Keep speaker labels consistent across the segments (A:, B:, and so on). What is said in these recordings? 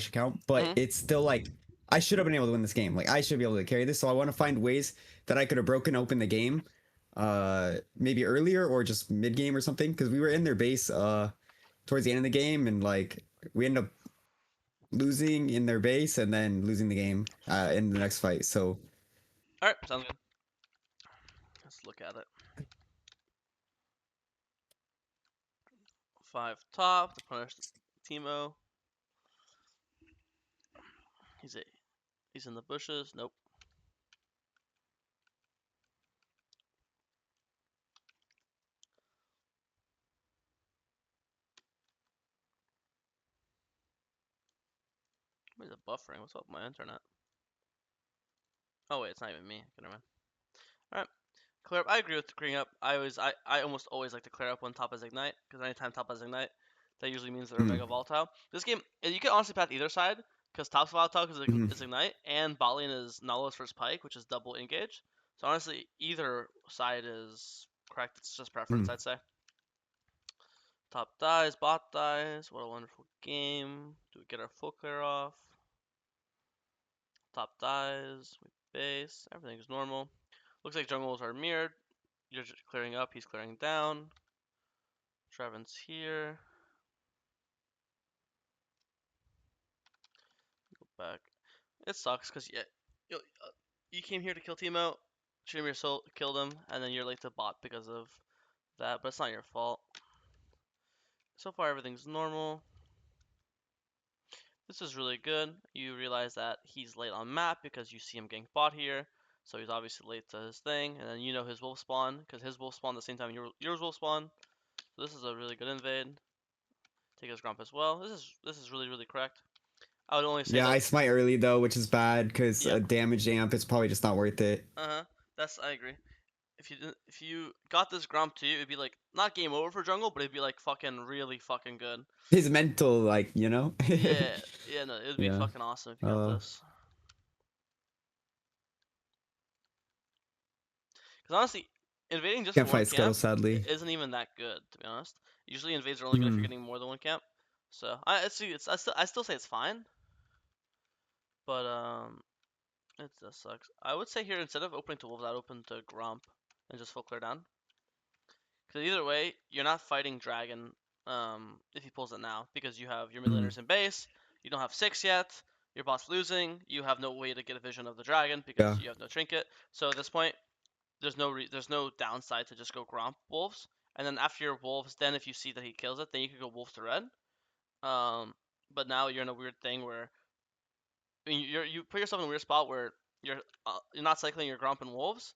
A: account, but it's still like I should have been able to win this game. Like I should be able to carry this. So I want to find ways that I could have broken open the game, maybe earlier or just mid game or something. Because we were in their base towards the end of the game, and like we ended up losing in their base and then losing the game in the next fight. So
B: All right, sounds good. Let's look at it. 5 top to punish Teemo. He's in the bushes. Nope. What is it buffering? What's up with my internet? Oh wait, it's not even me. Never mind. All right. Clear up. I agree with clearing up. I almost always like to clear up when top has ignite, because anytime top has ignite, that usually means they're mega volatile. This game, you can honestly path either side, because top's volatile because it's ignite, and bot lane is Nautilus versus Pike, which is double engage. So honestly, either side is correct. It's just preference, I'd say. Top dies, bot dies. What a wonderful game. Do we get our full clear off? Top dies. We base. Everything's normal. Looks like jungles are mirrored. You're just clearing up. He's clearing down. Treven's here. Go back. It sucks because you came here to kill Teemo. Trimir killed him, and then you're late to bot because of that. But it's not your fault. So far, everything's normal. This is really good. You realize that he's late on map because you see him getting bot here. So he's obviously late to his thing. And then you know his wolf spawn because his wolf spawn the same time yours will spawn. So this is a really good invade. Take his grump as well. This is really correct. I would only say
A: yeah,
B: that.
A: I smite early though, which is bad because
B: Yeah.
A: a damage amp is probably just not worth it.
B: I agree. If you got this grump too, it'd be like not game over for jungle, but it'd be like fucking really fucking good.
A: His mental, like
B: Yeah, no, it'd be
A: yeah.
B: fucking awesome if you got this. Because honestly, invading just
A: Can't
B: one
A: fight Scuttle,
B: camp
A: sadly.
B: isn't even that good, to be honest. Usually invades are only good if you're getting more than one camp. So I still say it's fine, but it just sucks. I would say here instead of opening to wolves, I'd open to grump and just full clear down. Because either way, you're not fighting dragon if he pulls it now because you have your mid laners in base. You don't have 6 yet. Your bot's losing. You have no way to get a vision of the dragon because
A: Yeah.
B: you have no trinket. So at this point, there's no downside to just go gromp wolves. And then after your wolves, then if you see that he kills it, then you could go wolf to red. But now you're in a weird thing where I mean, you put yourself in a weird spot where you're not cycling your gromp and wolves,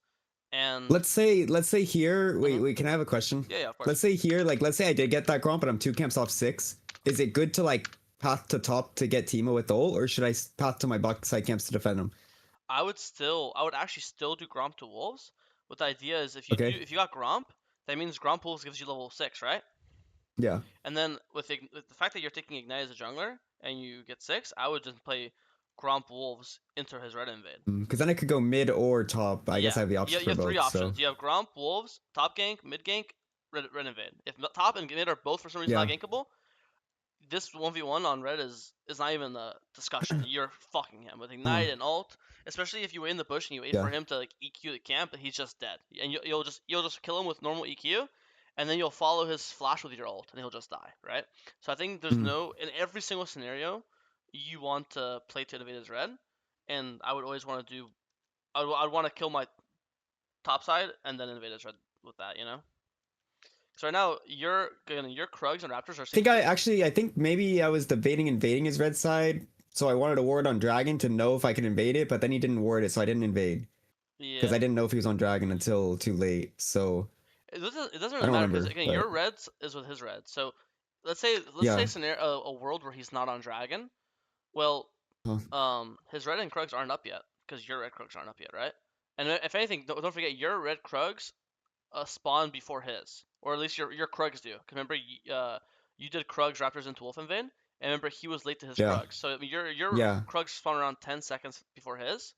B: and
A: Let's say here. Wait. Can I have a question?
B: yeah, of course.
A: Let's say here, like, let's say I did get that Gromp, but I'm 2 camps off 6. Is it good to like path to top to get Teemo with ult, or should I path to my bot side camps to defend him?
B: I would actually still do gromp to wolves. But the idea is
A: Okay.
B: if you got gromp, that means gromp wolves gives you level 6, right?
A: Yeah.
B: And then with the fact that you're taking ignite as a jungler and you get 6, I would just play gromp wolves into his red invade.
A: Because then I could go mid or top. I guess
B: Yeah,
A: I have the
B: you
A: options for
B: have 3
A: both. So
B: options. You have gromp wolves, top gank, mid gank, red invade. If top and mid are both for some reason
A: yeah.
B: not gankable, this 1v1 on red is not even a discussion. You're fucking him with ignite and ult, especially if you wait in the bush and you wait
A: Yeah.
B: for him to like EQ the camp, but he's just dead. And you'll just kill him with normal EQ, and then you'll follow his flash with your ult, and he'll just die, right? So I think there's no in every single scenario you want to play to invade his red, and I would always want to do. I'd want to kill my top side and then invade his red with that, you know. So right now your Krugs and Raptors are
A: I think
B: safe.
A: I think maybe I was debating invading his red side, so I wanted to ward on Dragon to know if I could invade it, but then he didn't ward it, so I didn't invade because
B: Yeah.
A: I didn't know if he was on Dragon until too late. So
B: It doesn't
A: I
B: really
A: don't
B: matter because
A: remember,
B: again,
A: but
B: your reds is with his red. So let's say
A: yeah.
B: scenario a world where he's not on dragon. Well,
A: Huh.
B: his red and Krugs aren't up yet because your red Krugs aren't up yet, right? And if anything, don't forget your red Krugs spawn before his, or at least your Krugs do. 'Cause remember, you did Krugs Raptors into Wolf Invade, and remember he was late to his
A: Yeah.
B: Krugs. So I mean, your
A: Yeah.
B: Krugs spawn around 10 seconds before his.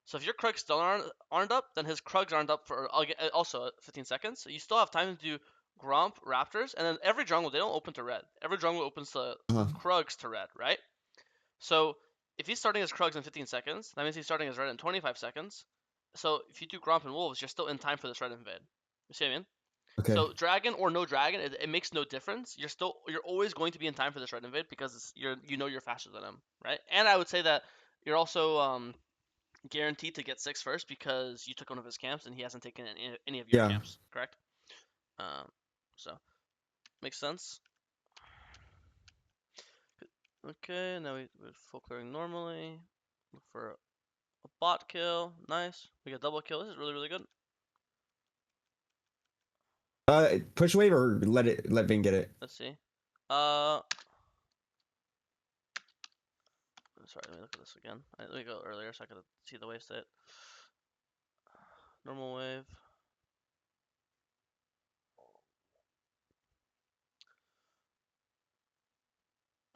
B: So if your Krugs still aren't up, then his Krugs aren't up for also 15 seconds. So you still have time to do Gromp, Raptors, and then every jungle they don't open to red. Every jungle opens to
A: Uh-huh.
B: Krugs to red, right? So if he's starting his Krugs in 15 seconds, that means he's starting his Red in 25 seconds. So if you do Gromp and Wolves, you're still in time for this Red invade. You see what I mean?
A: Okay.
B: So dragon or no dragon, it makes no difference. You're always going to be in time for this red invade because you're faster than him, right? And I would say that you're also guaranteed to get 6 first because you took one of his camps and he hasn't taken any of your
A: Yeah.
B: camps, correct? Um, so makes sense. Okay, now we're full clearing normally. Look for a bot kill. Nice. We got double kill. This is really really good.
A: Push wave or let Vayne get it.
B: Let's see. Uh, Sorry, let me look at this again. Let me go earlier so I could see the wave state. Normal wave.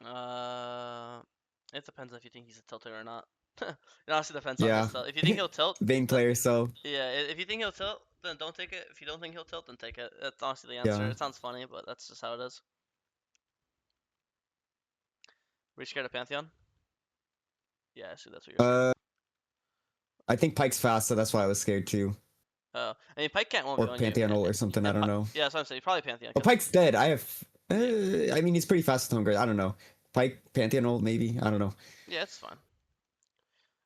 B: Uh, it depends if you think he's a tilter or not. It honestly depends on his
A: Yeah.
B: tilt. If you think he'll tilt,
A: Vayne
B: then
A: player, so
B: yeah. If you think he'll tilt, then don't take it. If you don't think he'll tilt, then take it. That's honestly the answer.
A: yeah.
B: It sounds funny, but that's just how it is. Were you scared of Pantheon? Yeah, I see. That's what you're saying.
A: I think Pyke's fast, so that's why I was scared too.
B: I mean, Pike can't
A: Or
B: 1v1 you.
A: Pantheon ult or something. I don't know.
B: Yeah, that's what I'm saying. Probably Pantheon.
A: Oh,
B: 'Cause-
A: Pyke's dead. I have. I mean, he's pretty fast with Hunger. I don't know. Pyke, Pantheon ult, maybe. I don't know.
B: yeah, it's fine.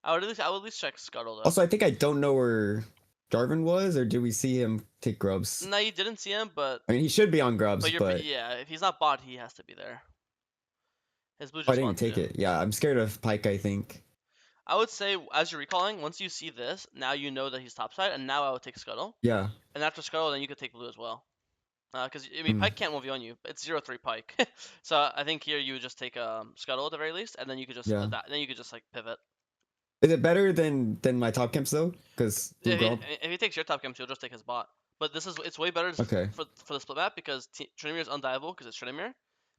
B: I would at least check Scuttle though.
A: Also, I think I don't know where Jarvan was, or did we see him take grubs?
B: No, you didn't see him, but
A: I mean, he should be on grubs, but
B: yeah, if he's not bot, he has to be there. His blue
A: I
B: just
A: didn't
B: wants
A: take
B: to.
A: it. Yeah, I'm scared of Pyke, I think.
B: I would say as you're recalling, once you see this, now you know that he's topside, and now I would take Scuttle.
A: Yeah.
B: And after Scuttle, then you could take blue as well. Because I mean,
A: Mm.
B: Pike can't 1v1 you. It's 0-3 Pike. So I think here you would just take Scuttle at the very least, and then you could just
A: Yeah.
B: then you could just like pivot.
A: Is it better than my top camps though? Because blue
B: If he,
A: grub.
B: if he takes your top camps, you'll just take his bot. But it's way better
A: Okay.
B: for the split map because Trinimir is undieable because it's Trinimir.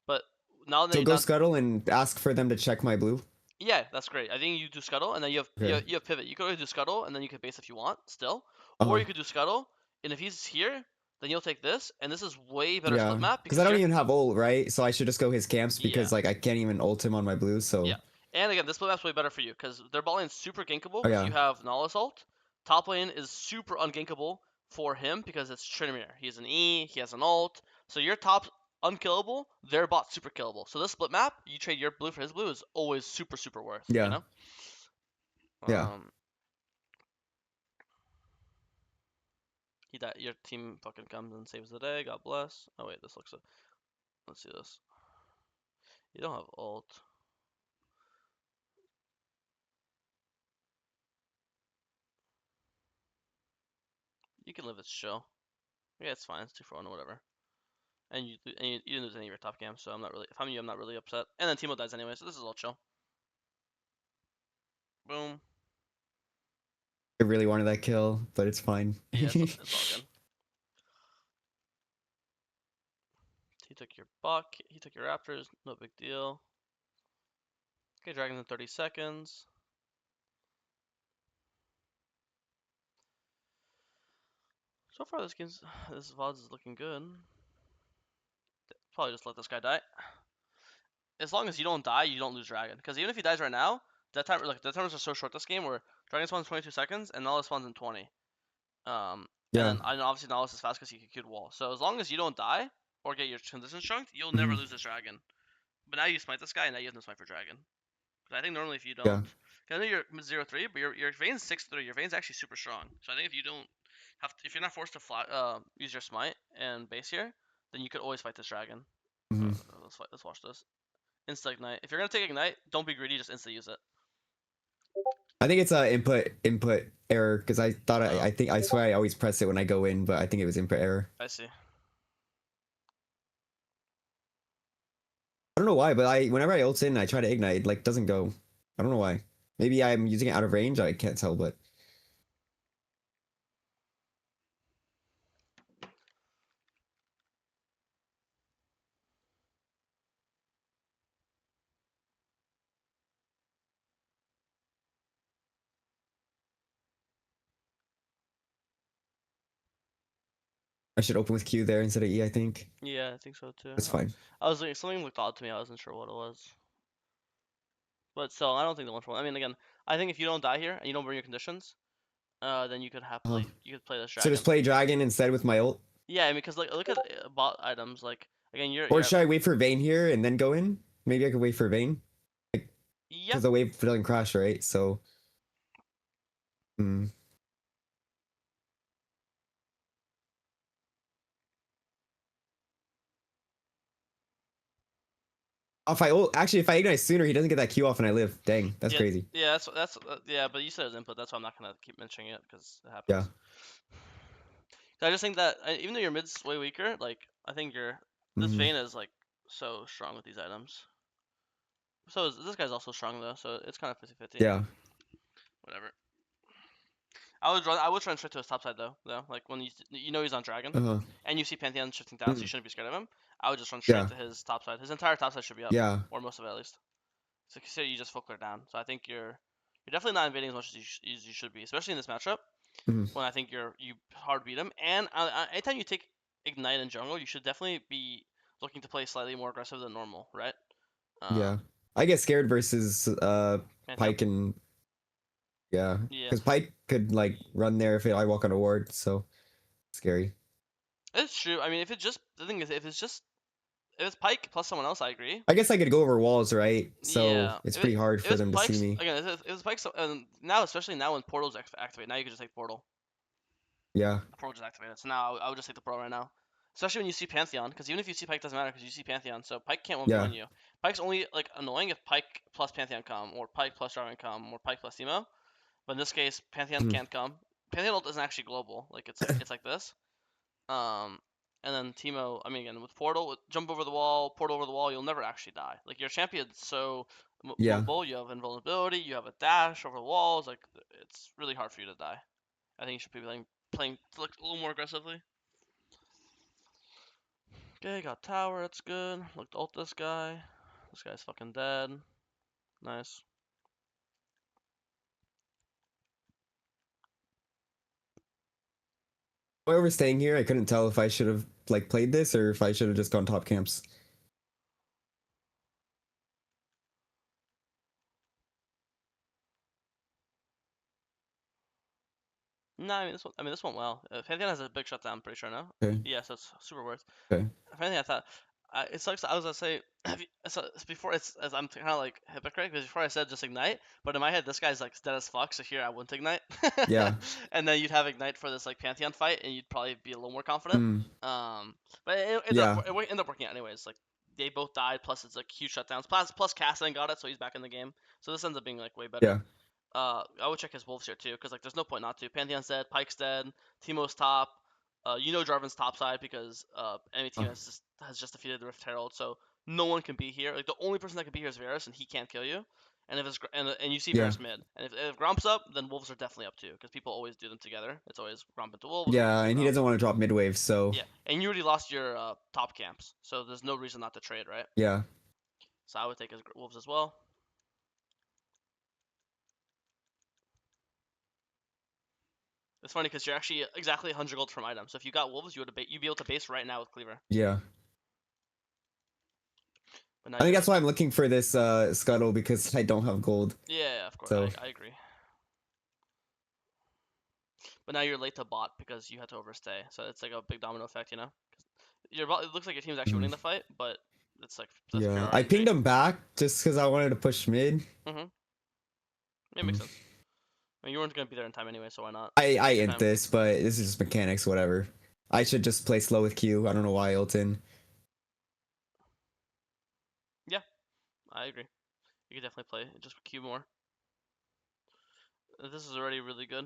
B: But now that
A: So go
B: now,
A: scuttle and ask for them to check my blue.
B: yeah, that's great. I think you do Scuttle, and then
A: Okay.
B: you have pivot. You could always do Scuttle, and then you could base if you want still,
A: Uh-huh.
B: or you could do Scuttle, and if he's here, then you'll take this, and this is way better
A: Yeah.
B: split map
A: Because I don't
B: you're-
A: even have ult, right? So I should just go his camps because
B: Yeah.
A: like I can't even ult him on my blue. So
B: Yeah. And again, this split map's way better for you because their bot lane's super gankable
A: Oh,
B: because
A: yeah.
B: you have Nala's ult. Top lane is super ungankable for him because it's Trinimir. He has an E, he has an ult. So your top's unkillable, their bot's super killable. So this split map, you trade your blue for his blue is always super, super worth.
A: Yeah.
B: You know?
A: Yeah.
B: He died. Your team fucking comes and saves the day. God bless. Oh wait, this looks. Let's see this. You don't have ult. You can live as chill. Yeah, it's fine. It's 2-for-1 or whatever. And you didn't lose any of your top camps, so I'm not really. If I'm you, I'm not really upset. And then Timo dies anyway, so this is all chill. Boom.
A: I really wanted that kill, but it's fine.
B: Yeah, it's all good. He took your buck. He took your raptors. No big deal. Okay, dragons in 30 seconds. So far, this VOD is looking good. Probably just let this guy die. As long as you don't die, you don't lose dragon. Because even if he dies right now, death timers are so short this game where dragon spawns 22 seconds and Nala spawns in 20.
A: Yeah.
B: And then obviously Nala is fast because he can Q wall. So as long as you don't die or get your transition chunked, you'll never lose this dragon. But now you smite this guy, and now you have to smite for dragon. Because I think normally if you don't,
A: Yeah.
B: I know you're 0-3, but your Vayne's 6-3. Your Vayne's actually super strong. So I think if you don't if you're not forced to use your smite and base here, then you could always fight this dragon.
A: Mhm.
B: Let's watch this. Insta ignite. If you're gonna take ignite, don't be greedy. Just insta use it.
A: I think it's a input error because I thought I swear I always press it when I go in, but I think it was input error.
B: I see.
A: I don't know why, but whenever I ult in, I try to ignite, it like doesn't go. I don't know why. Maybe I'm using it out of range. I can't tell, but I should open with Q there instead of E. I think
B: Yeah, I think so too.
A: that's fine.
B: I was like, something looked odd to me. I wasn't sure what it was. But still, I don't think the 1 for 1. I mean, again, I think if you don't die here and you don't burn your conditions, then you could
A: Uh,
B: play this
A: so just
B: dragon.
A: play dragon instead with my ult,
B: Yeah, I mean, because like look at bot items. Like again,
A: or
B: you're at,
A: should I wait for Vayne here and then go in? Maybe I could wait for Vayne
B: yeah.
A: because the wave doesn't crash, right? So, hmm. If I ult, actually, if I ignite sooner, he doesn't get that Q off and I live. Dang, that's
B: Yeah,
A: crazy.
B: yeah, that's yeah. But you said it was input. That's why I'm not gonna keep mentioning it because it
A: Yeah.
B: happens. I just think that even though your mid's way weaker, like I think this
A: Hmm.
B: Vayne is like so strong with these items. So this guy's also strong though, so it's kind of 50-50.
A: Yeah.
B: Whatever. I would run straight to his top side though. Like when you know he's on dragon,
A: Uh-huh.
B: and you see Pantheon shifting down, so you
A: Mm.
B: shouldn't be scared of him. I would just run straight
A: Yeah.
B: to his top side. His entire top side should be up,
A: Yeah.
B: or most of it at least. So you just full clear down. So I think you're definitely not invading as much as you should be, especially in this matchup
A: Hmm.
B: when I think you hard beat him. And anytime you take ignite in jungle, you should definitely be looking to play slightly more aggressive than normal, right?
A: Yeah. I get scared versus
B: Pantheon.
A: Pike and yeah,
B: Yeah,
A: because Pike could like run there if I walk on a ward, so scary.
B: it's true. I mean, if it's just the thing is, if it's Pike plus someone else, I agree.
A: I guess I could go over walls, right? So
B: Yeah,
A: it's pretty hard
B: if
A: for
B: it's
A: them to see
B: Pike's
A: me.
B: again, if it's Pike's, and now especially now when portals activate, now you can just take portal.
A: Yeah.
B: The portal just activated, so now I would just take the portal right now. Especially when you see Pantheon, because even if you see Pike, doesn't matter because you see Pantheon, so Pike can't 1v1
A: Yeah.
B: you. Pike's only like annoying if Pike plus Pantheon come, or Pike plus Jarvan come, or Pike plus Teemo. But in this case, Pantheon
A: Mhm.
B: can't come. Pantheon ult isn't actually global, like it's like this. Um, and then Teemo, I mean again with portal, with jump over the wall, portal over the wall, you'll never actually die. Like your champion's so
A: Yeah.
B: mobile, you have invulnerability, you have a dash over the walls, like it's really hard for you to die. I think you should be playing like a little more aggressively. Okay, got tower, that's good. Look to ult this guy. This guy's fucking dead. Nice.
A: Whoever staying here, I couldn't tell if I should have like played this or if I should have just gone top camps.
B: No, I mean this went well. Pantheon has a big shutdown, I'm pretty sure now.
A: Okay.
B: Yeah, so it's super worth.
A: Okay.
B: If anything, I thought it sucks. I was gonna say so it's before it's as I'm kind of like hypocrite because before I said just ignite, but in my head this guy's like dead as fuck. So here I wouldn't ignite,
A: Yeah.
B: and then you'd have ignite for this like Pantheon fight, and you'd probably be a little more confident.
A: Mm.
B: But
A: Yeah.
B: it ended up working out anyways. Like they both died, plus it's like huge shutdowns. Plus Cassian got it, so he's back in the game. So this ends up being like way better.
A: Yeah.
B: I would check his wolves here too, because like there's no point not to. Pantheon's dead, Pyke's dead, Teemo's top. You know Jarvan's top side because enemy team
A: Uh,
B: has just defeated the Rift Herald, so no one can be here. Like the only person that can be here is Varus, and he can't kill you. And if it's and you see
A: yeah.
B: Varus mid, and if Gromp's up, then wolves are definitely up too, because people always do them together. It's always Gromp into wolves or wolves
A: Yeah.
B: into
A: And he
B: Gromp.
A: doesn't want to drop mid wave, so
B: Yeah, and you already lost your top camps, so there's no reason not to trade, right?
A: yeah.
B: So I would take his wolves as well. It's funny because you're actually exactly 100 gold from item. So if you got wolves, you'd be able to base right now with Cleaver.
A: Yeah.
B: But now
A: I think
B: you're
A: that's why I'm looking for this scuttle because I don't have gold.
B: yeah, of course,
A: So
B: I agree. But now you're late to bot because you had to overstay. So it's like a big domino effect, you know. It looks like your team's actually
A: mm,
B: winning the fight, but it's like that's pure
A: yeah. I
B: RNG.
A: pinged him back just because I wanted to push mid.
B: Mhm. Yeah, makes
A: Mm.
B: sense. I mean, you weren't gonna be there in time anyway, so why not?
A: I
B: Take your
A: int
B: time.
A: this, but this is just mechanics, whatever. I should just play slow with Q. I don't know why Ilton.
B: Yeah, I agree. You could definitely play just Q more. This is already really good.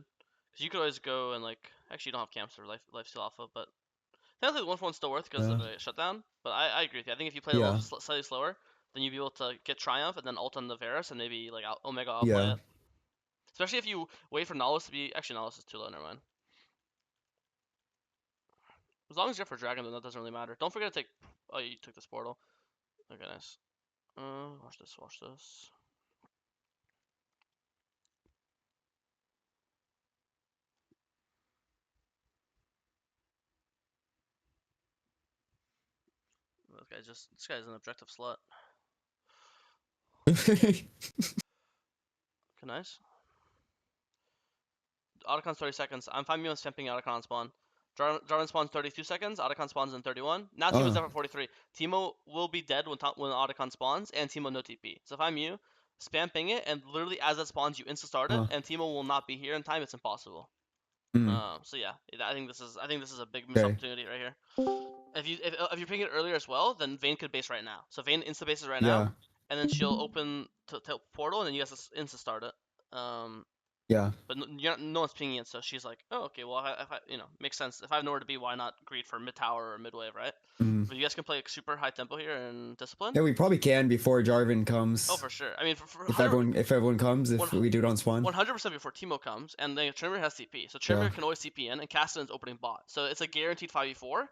B: Cause you could always go and like actually you don't have camps or lifesteal alpha, but technically the 1-for-1's still worth because of
A: Yeah.
B: the shutdown. But I agree with you. I think if you play a little
A: Yeah.
B: slightly slower, then you'd be able to get Triumph and then ult on the Varus and maybe like Omega outplay
A: Yeah.
B: it. Especially if you wait for Nihilus to be. Actually, Nihilus is too low, never mind. As long as you're for Dragon, then that doesn't really matter. Don't forget to take. Oh, you took this portal. Okay, nice. Watch this, watch this. This guy's an objective slut. Okay, nice. Otacon 30 seconds. I'm 5 minutes stamping Otacon on spawn. Jarvan spawns 32 seconds. Otacon spawns in 31. Now Teemo's
A: Oh,
B: dead for 43. Teemo will be dead when Otacon spawns, and Teemo no TP. So if I'm you, spam ping it, and literally as it spawns, you insta start it,
A: huh.
B: and Teemo will not be here in time. It's impossible.
A: Mm,
B: So yeah, I think this is a big missed
A: okay.
B: opportunity right here. If you ping it earlier as well, then Vayne could base right now. So Vayne insta bases right now,
A: Yeah.
B: and then she'll open to portal, and then you guys insta start it.
A: Yeah.
B: But no one's pinging it, so she's like, oh, okay, well, if I makes sense. If I have nowhere to be, why not greed for mid tower or mid wave, right?
A: Mm.
B: But you guys can play super high tempo here and discipline.
A: Yeah, we probably can before Jarvan
B: Oh,
A: comes.
B: for sure. I mean, for
A: If everyone comes, if
B: 100,
A: we do it on spawn.
B: 100% before Teemo comes, and then Trimmer has CP. So
A: Yeah.
B: Trimmer can always CP in, and Cassidy's opening bot. So it's a guaranteed 5v4.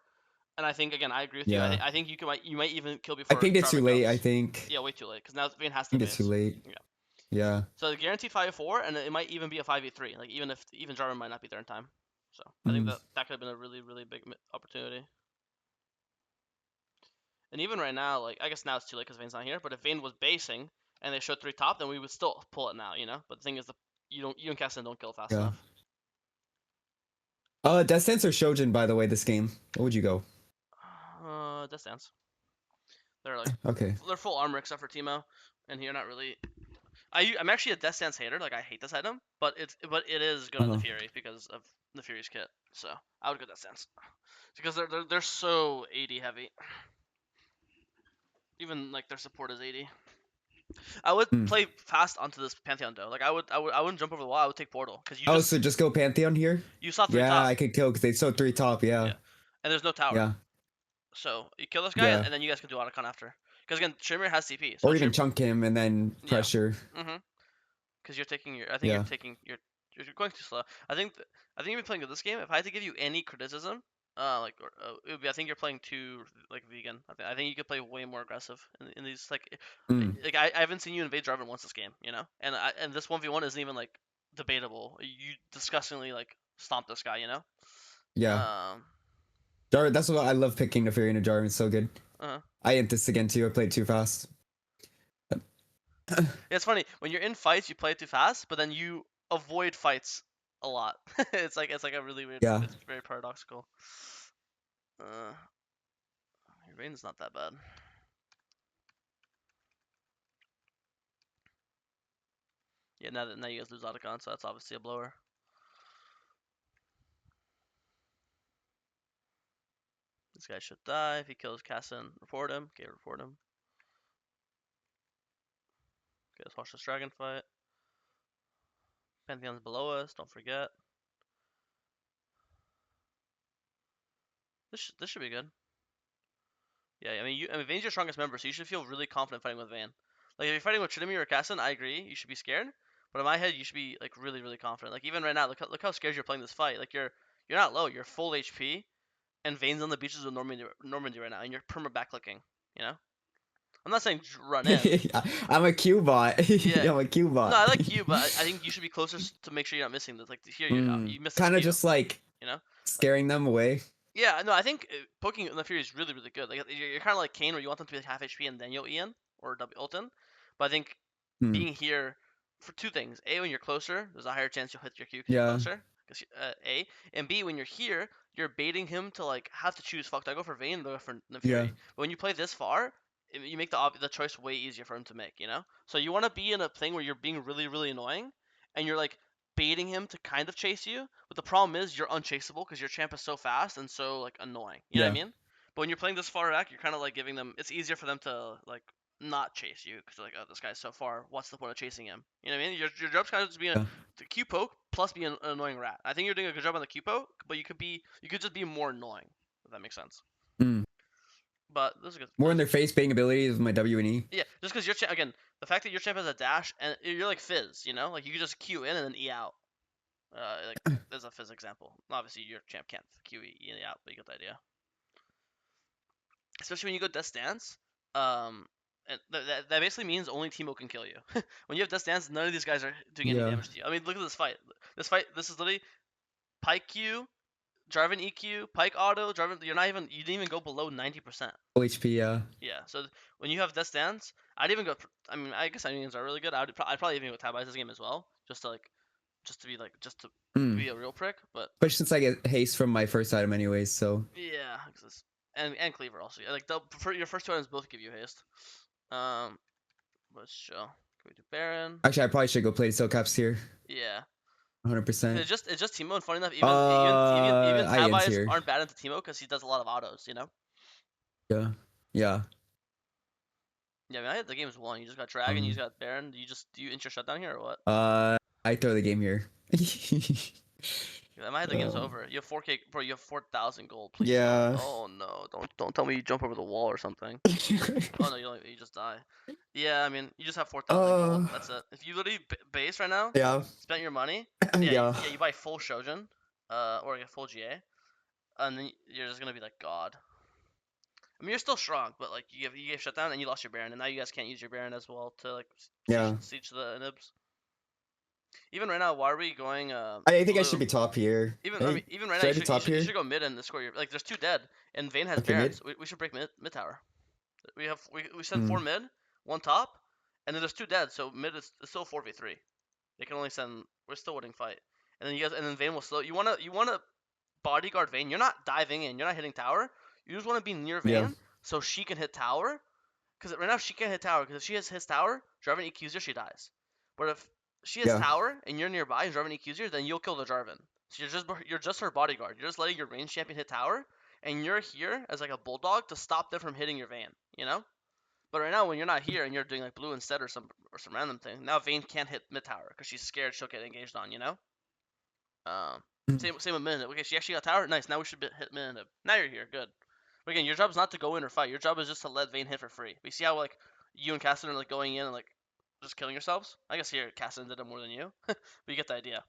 B: And I think, again, I agree with you.
A: Yeah.
B: I think you might even kill
A: I
B: before
A: think it's too
B: Jarvan
A: late, I
B: comes.
A: think.
B: Yeah, way too late, because now Vayne has
A: I
B: to
A: think it's too
B: base.
A: late.
B: Yeah.
A: Yeah.
B: So the guaranteed 5v4, and it might even be a 5v3. Like even Jarvan might not be there in time. So I think
A: Mm.
B: that could have been a really big opportunity. And even right now, like I guess now it's too late because Vayne's not here. But if Vayne was basing and they showed 3 top, then we would still pull it now, you know. But the thing is, you and Cassidy don't kill fast
A: Yeah.
B: enough.
A: Death Sense or Shojin, by the way, this game. What would you go?
B: Death Stance. They're like
A: Okay.
B: they're full armor except for Teemo, and you're not really. I'm actually a Death Stance hater. Like I hate this item, but it is good on the
A: Uh-huh.
B: Fury because of the Fury's kit. So I would go Death Stance because they're so AD heavy. Even like their support is 80. I would
A: Mm.
B: play fast onto this Pantheon though. Like I wouldn't jump over the wall. I would take portal because
A: Oh, so just go Pantheon here?
B: you saw 3
A: Yeah,
B: top.
A: I could kill because they saw 3 top. Yeah.
B: Yeah, and there's no tower.
A: Yeah.
B: So you kill this guy,
A: Yeah.
B: and then you guys can do Otacon after. Because again, Tremor has CP. So
A: Or even chunk him and then
B: yeah.
A: pressure.
B: Because you're taking your. I think
A: Yeah.
B: you're going too slow. I think you've been playing this game. If I had to give you any criticism, it would be I think you're playing too like vegan. I think you could play way more aggressive in these
A: Mm.
B: like I haven't seen you invade Jarvan once this game, you know, and this 1v1 isn't even like debatable. You disgustingly like stomp this guy, you know.
A: Yeah. Jarvan, that's what I love picking the Fury in a Jarvan. It's so good.
B: Uh-huh.
A: I int this again too. I played too fast.
B: Yeah, it's funny when you're in fights, you play too fast, but then you avoid fights a lot. It's like a really weird.
A: Yeah.
B: It's very paradoxical. Your Vayne's not that bad. Yeah, now you guys lose Otacon, so that's obviously a blower. This guy should die if he kills Cassin. Report him. Okay, report him. Okay, let's watch this dragon fight. Pantheon's below us. Don't forget. This should be good. Yeah, I mean Vayne's your strongest member, so you should feel really confident fighting with Vayne. Like if you're fighting with Trinity or Cassin, I agree, you should be scared. But in my head, you should be like really confident. Like even right now, look how scared you're playing this fight. Like you're not low, you're full HP, and Vayne's on the beaches of Normandy right now, and you're perma backclicking. You know, I'm not saying run in.
A: I'm a Q bot.
B: Yeah.
A: I'm a Q bot.
B: No, I like you, but I think you should be closer to make sure you're not missing this. Like here, you missed.
A: Kind of just like
B: you know,
A: scaring them away.
B: Yeah, no, I think poking in the Fury is really good. Like you're kind of like Kane, where you want them to be like half HP and then you'll Ian or Ultin. But I think being here for 2 things: A, when you're closer, there's a higher chance you'll hit your Q because you're closer. Because A, and B, when you're here, you're baiting him to like have to choose. Fuck, do I go for Vayne or go for the Fury?
A: Yeah.
B: But when you play this far, you make the choice way easier for him to make. You know, so you want to be in a thing where you're being really annoying, and you're like baiting him to kind of chase you. But the problem is you're unchaseable because your champ is so fast and so like annoying. You know what I mean? But when you're playing this far back, you're kind of like giving them. It's easier for them to like not chase you because like, oh, this guy's so far. What's the point of chasing him? You know what I mean? Your job's kind of just being a Q poke plus be an annoying rat. I think you're doing a good job on the Q poke, but you could just be more annoying. If that makes sense. But this is good.
A: More in their face baiting abilities with my W and E.
B: Yeah, just because your champ again, the fact that your champ has a dash and you're like Fizz, you know, like you can just Q in and then E out. Like there's a Fizz example. Obviously, your champ can't Q E out, but you get the idea. Especially when you go Death Stance, and that basically means only Teemo can kill you. When you have Death Stance, none of these guys are doing any damage to you. I mean, look at this fight. This is literally Pyke Q, Jarvan EQ, Pike auto, Jarvan. You didn't even go below 90%.
A: Full HP, yeah.
B: Yeah. So when you have Death Dance, I'd even go. I mean, I guess Onions are really good. I'd probably even go Tab Eyes this game as well, just to just to
A: Mm.
B: be a real prick. But
A: Especially since I get haste from my first item anyways, so
B: yeah, and Cleaver also. Like for your first two items both give you haste. Let's show. Can we do Baron?
A: actually I probably should go play Steel Caps here.
B: Yeah.
A: 100%.
B: It's just Teemo, and funny enough, even Tab
A: Ian's
B: Eyes
A: here.
B: aren't bad into Teemo because he does a lot of autos. You know.
A: Yeah. Yeah.
B: Yeah, I mean, I had the game's won. You just got Dragon, you just got Baron. Do you int your shutdown here or what?
A: I throw the game here.
B: Yeah, I had the game's
A: Um,
B: over. You have 4K, bro. You have 4,000 gold. Please
A: yeah.
B: don't. Oh no, don't tell me you jump over the wall or something. Oh no, you just die. Yeah, I mean, you just have 4,000 gold. That's it. If you literally base right now,
A: yeah.
B: spent your money,
A: Yeah.
B: you buy full Shojin, or a full GA, and then you're just gonna be like God. I mean, you're still strong, but like you gave shutdown and you lost your Baron, and now you guys can't use your Baron as well to like
A: Yeah.
B: siege the Nibs. Even right now, why are we going
A: I think I
B: blue?
A: should be top here.
B: Even I mean, even right
A: should
B: now,
A: I be top
B: you
A: here?
B: should go mid and score your like. There's two dead, and Vayne has
A: Okay,
B: Barons.
A: mid.
B: We should break mid tower. We send
A: Hmm.
B: 4 mid, 1 top, and then there's 2 dead. So mid is it's still 4v3. They can only send. We're still winning fight, and then Vayne will slow. You wanna bodyguard Vayne. You're not diving in. You're not hitting tower. You just want to be near
A: Yeah.
B: Vayne so she can hit tower. Because right now she can't hit tower. Because if she hits tower, Jarvan EQs her, she dies. But if she hits
A: Yeah.
B: tower and you're nearby and Jarvan EQs her, then you'll kill the Jarvan. So you're just her bodyguard. You're just letting your range champion hit tower, and you're here as like a bulldog to stop them from hitting your Vayne. You know. But right now, when you're not here and you're doing like blue instead or some random thing, now Vayne can't hit mid tower because she's scared she'll get engaged on. You know. Um,
A: Mm.
B: same with mid. Okay, she actually got tower. Nice. Now we should hit mid. Now you're here. Good. But again, your job is not to go in or fight. Your job is just to let Vayne hit for free. We see how like you and Cassidon are like going in and like just killing yourselves. I guess here Cassidon did it more than you, but you get the idea.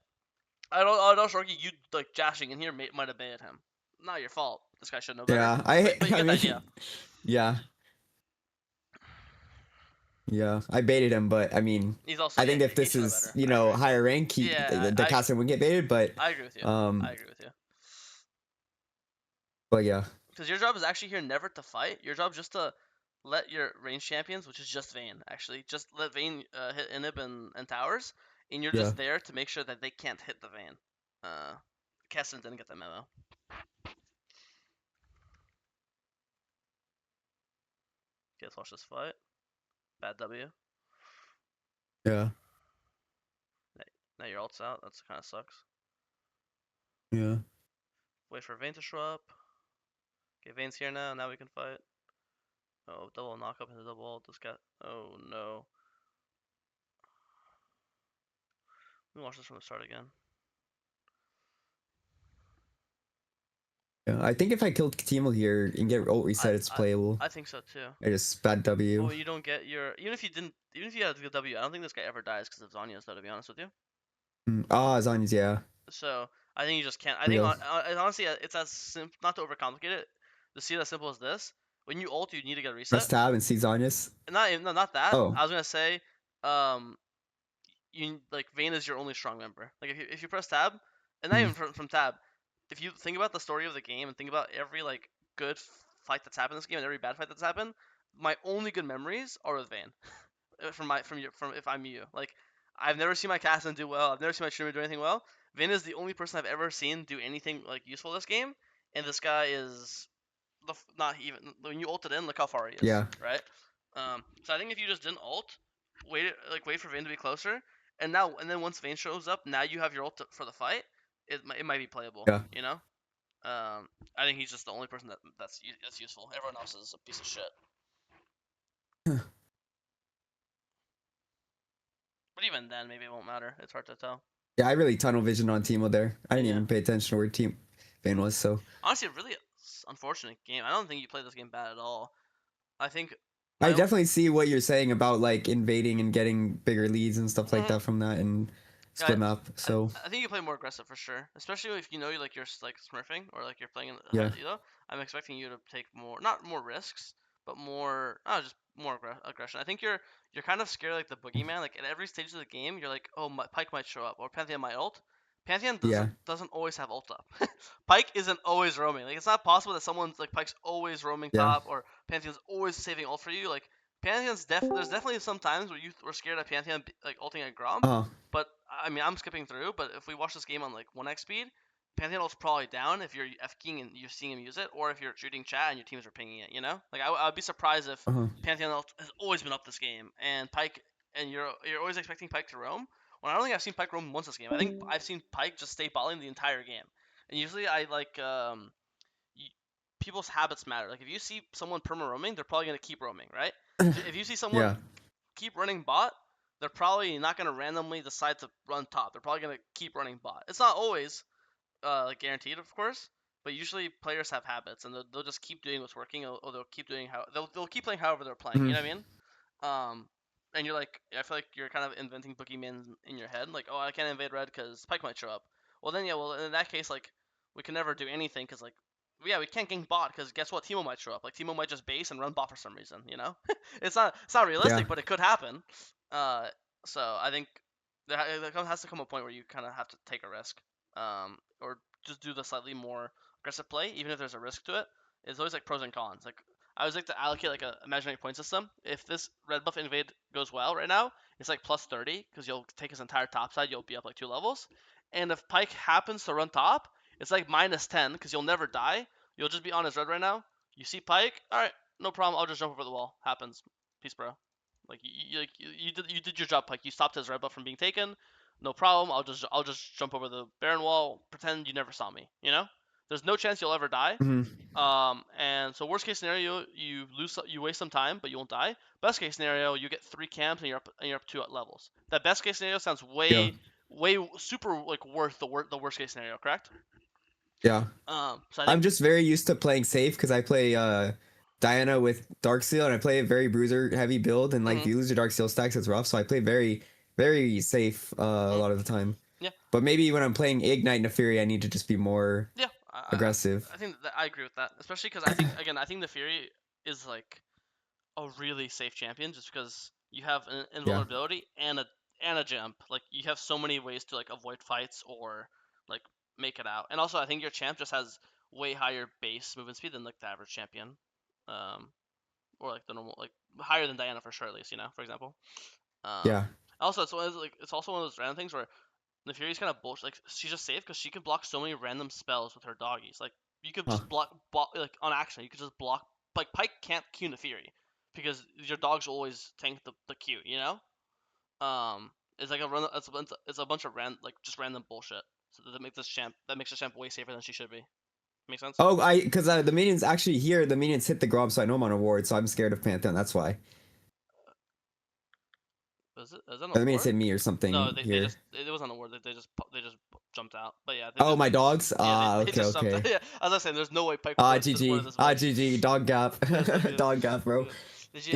B: I don't argue you like jashing in here might have baited him. Not your fault. This guy should know better.
A: Yeah.
B: But you
A: I
B: get the
A: mean,
B: idea.
A: yeah. Yeah. I baited him, but I mean,
B: He's also
A: I think if
B: he
A: this
B: should know
A: is,
B: better.
A: you
B: I
A: know,
B: agree.
A: higher rank,
B: Yeah,
A: the caster would get baited, but
B: I agree with you.
A: um
B: I agree with you.
A: but yeah.
B: Because your job is actually here never to fight. Your job is just to let your range champions, which is just Vayne, actually, just let Vayne hit Inhib and towers, and you're
A: Yeah.
B: just there to make sure that they can't hit the Vayne. Kessin didn't get the memo. Okay, let's watch this fight. Bad W.
A: Yeah.
B: Now your ult's out. That's kind of sucks.
A: Yeah.
B: Wait for Vayne to show up. Okay, Vayne's here now. Now we can fight. Oh, double knock up into double ult. This guy. Oh no. Let me watch this from the start again.
A: Yeah. I think if I killed Teemo here and get ult reset, it's playable.
B: I think so too.
A: I just bad W.
B: Well, you don't get your even if you had a good W, I don't think this guy ever dies because of Zhonya's though. To be honest with you.
A: Zhonya's, yeah.
B: So I think you just can't.
A: Real.
B: Honestly, it's as simple. Not to overcomplicate it. To see it as simple as this. When you ult, you need to get a reset.
A: Press tab and see Zhonya's.
B: Not that.
A: Oh.
B: I was gonna say, you like Vayne is your only strong member. Like if you press tab, and not even from tab, if you think about the story of the game and think about every like good fight that's happened in this game and every bad fight that's happened, my only good memories are with Vayne. from if I'm you. Like I've never seen my Cassin do well. I've never seen my streamer do anything well. Vayne is the only person I've ever seen do anything like useful this game, and this guy is not even when you ulted in. Look how far he is.
A: Yeah.
B: Right. So I think if you just didn't ult, wait for Vayne to be closer, and then once Vayne shows up, now you have your ult for the fight. It might be playable.
A: Yeah.
B: You know. I think he's just the only person that's useful. Everyone else is a piece of shit. But even then, maybe it won't matter. It's hard to tell.
A: Yeah, I really tunnel vision on Teemo there. I didn't
B: Yeah.
A: even pay attention to where Team Vayne was, so.
B: Honestly, a really unfortunate game. I don't think you played this game bad at all. I think.
A: I definitely see what you're saying about like invading and getting bigger leads and stuff like that from that and split map. So
B: I think you play more aggressive for sure, especially if you know you're like smurfing or like you're playing in
A: Yeah.
B: I'm expecting you to take not more risks, but more just more aggression. I think you're kind of scared like the boogeyman. Like at every stage of the game, you're like, oh, my Pike might show up or Pantheon might ult, Pantheon
A: Yeah.
B: doesn't always have ult up. Pyke isn't always roaming. Like it's not possible that someone's like Pyke's always roaming
A: Yeah.
B: top or Pantheon's always saving ult for you. Like Pantheon's there's definitely some times where you were scared of Pantheon like ulting at Grom,
A: Uh-huh.
B: but I mean I'm skipping through. But if we watch this game on like 1x speed, Pantheon ult's probably down if you're FKing and you're seeing him use it, or if you're shooting chat and your teams are pinging it. You know, like I would be surprised if
A: Uh-huh.
B: Pantheon ult has always been up this game and Pyke and you're always expecting Pyke to roam. Well, I don't think I've seen Pyke roam once this game. I think I've seen Pyke just stay balling the entire game. And usually I like people's habits matter. Like if you see someone perma roaming, they're probably gonna keep roaming, right? If you see someone
A: Yeah.
B: keep running bot, they're probably not gonna randomly decide to run top. They're probably gonna keep running bot. It's not always like guaranteed, of course, but usually players have habits and they'll just keep doing what's working, or they'll keep doing how they'll keep playing however they're playing. You know what I mean? And you're like, I feel like you're kind of inventing boogeyman in your head, like, oh, I can't invade red because Pyke might show up. Well, then yeah, well in that case, like, we can never do anything because like, yeah, we can't gank bot because guess what? Teemo might show up. Like Teemo might just base and run bot for some reason. You know, it's not realistic,
A: Yeah.
B: but it could happen. So I think there has to come a point where you kind of have to take a risk, or just do the slightly more aggressive play, even if there's a risk to it. It's always like pros and cons. Like I always like to allocate like a imaginary point system. If this red buff invade goes well right now, it's like plus 30 because you'll take his entire top side. You'll be up like 2 levels. And if Pyke happens to run top, it's like minus 10 because you'll never die. You'll just be on his red right now. You see Pyke, all right, no problem. I'll just jump over the wall. Happens. Peace, bro. Like you did your job, Pyke. You stopped his red buff from being taken. No problem. I'll just jump over the Baron wall. Pretend you never saw me. You know. There's no chance you'll ever die.
A: Mhm.
B: And so worst case scenario, you waste some time, but you won't die. Best case scenario, you get 3 camps and you're up 2 levels. That best case scenario sounds
A: Yeah.
B: way super like worth the worst case scenario, correct?
A: Yeah.
B: So I
A: I'm
B: think
A: just very used to playing safe because I play Diana with Darksteel and I play a very bruiser heavy build, and like if
B: Mhm.
A: you lose your Darksteel stacks, it's rough. So I play very safe a lot of the time.
B: Yeah.
A: But maybe when I'm playing Ignite Neferi, I need to just be more
B: yeah,
A: aggressive.
B: I think that I agree with that, especially because I think again I think the Fury is like a really safe champion just because you have an invulnerability and a jump. Like you have so many ways to like avoid fights or like make it out. And also I think your champ just has way higher base movement speed than like the average champion. Or like the normal like higher than Diana for sure at least, you know, for example.
A: Yeah.
B: Also it's also one of those random things where the Fury's kind of bullshit. Like she's just safe because she can block so many random spells with her doggies. Like you could
A: Huh.
B: just block like on accident. You could just block. Like Pyke can't Q the Fury because your dogs always tank the Q. You know. It's like it's a bunch of just random bullshit. So that makes the champ way safer than she should be. Make sense?
A: Oh, because the minions actually here, the minions hit the Grob, so I know I'm on a ward, so I'm scared of Pantheon. That's why.
B: Is that an
A: The minions
B: award?
A: hit me or something
B: No, they
A: here.
B: just it was on the ward. They just jumped out. But yeah.
A: Oh, my dogs.
B: Yeah, they
A: Okay,
B: just jumped out.
A: okay.
B: Yeah, as I was saying, there's no way Pyke would have
A: GG.
B: this much.
A: GG. Dog gap.
B: Yeah.
A: Dog gap, bro.
B: Did you